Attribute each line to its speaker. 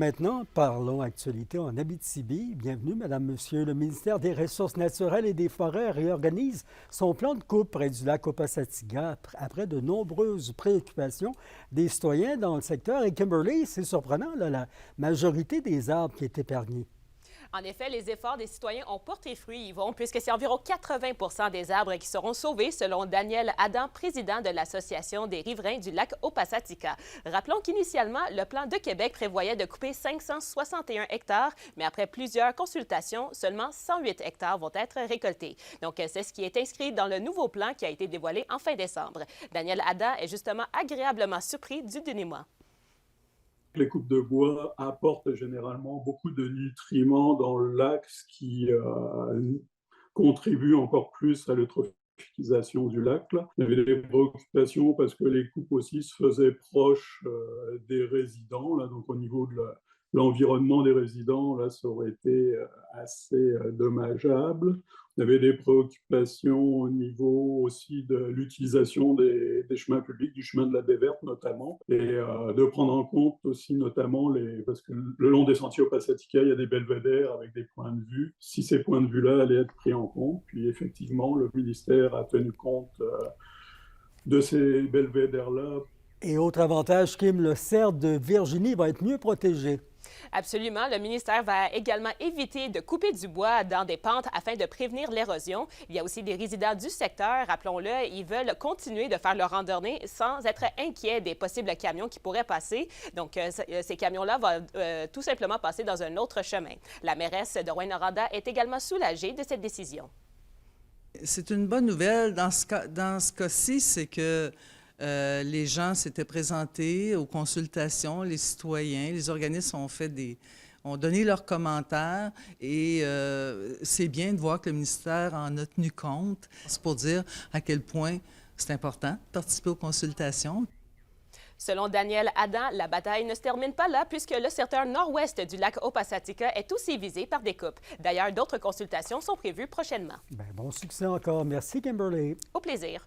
Speaker 1: Maintenant, parlons actualité en Abitibi. Bienvenue, Madame, Monsieur. Le ministère des Ressources naturelles et des Forêts réorganise son plan de coupe près du lac Opasatiga après de nombreuses préoccupations des citoyens dans le secteur. Et Kimberly, c'est surprenant, là, la majorité des arbres qui est épargnée.
Speaker 2: En effet, les efforts des citoyens ont porté fruit, Yvon, puisque c'est environ 80 des arbres qui seront sauvés, selon Daniel Adam, président de l'Association des riverains du lac Opasatiga. Rappelons qu'initialement, le plan de Québec prévoyait de couper 561 hectares, mais après plusieurs consultations, seulement 108 hectares vont être récoltés. Donc, c'est ce qui est inscrit dans le nouveau plan qui a été dévoilé en fin décembre. Daniel Adam est justement agréablement surpris du dénouement.
Speaker 3: Les coupes de bois apportent généralement beaucoup de nutriments dans le lac, ce qui contribue encore plus à l'eutrophisation du lac. Il y avait des préoccupations parce que les coupes aussi se faisaient proches des résidents, là, donc au niveau de l'environnement des résidents, là, ça aurait été assez dommageable. Il y avait des préoccupations au niveau aussi de l'utilisation des chemins publics, du chemin de la baie verte notamment, et de prendre en compte aussi notamment parce que le long des sentiers Opasatiga, il y a des belvédères avec des points de vue. Si ces points de vue-là allaient être pris en compte, puis effectivement, le ministère a tenu compte de ces belvédères-là.
Speaker 1: Et autre avantage, Kim, le cerf de Virginie va être mieux protégé.
Speaker 2: Absolument. Le ministère va également éviter de couper du bois dans des pentes afin de prévenir l'érosion. Il y a aussi des résidents du secteur, rappelons-le, ils veulent continuer de faire leur randonnée sans être inquiets des possibles camions qui pourraient passer. Donc, ces camions-là vont tout simplement passer dans un autre chemin. La mairesse de Rouyn-Noranda est également soulagée de cette décision.
Speaker 4: C'est une bonne nouvelle. Dans ce cas-ci, c'est que les gens s'étaient présentés aux consultations, les citoyens, les organismes ont donné leurs commentaires et c'est bien de voir que le ministère en a tenu compte. C'est pour dire à quel point c'est important de participer aux consultations.
Speaker 2: Selon Daniel Adam, la bataille ne se termine pas là puisque le secteur nord-ouest du lac Opasatiga est aussi visé par des coupes. D'ailleurs, d'autres consultations sont prévues prochainement.
Speaker 1: Bien, bon succès encore. Merci, Kimberly.
Speaker 2: Au plaisir.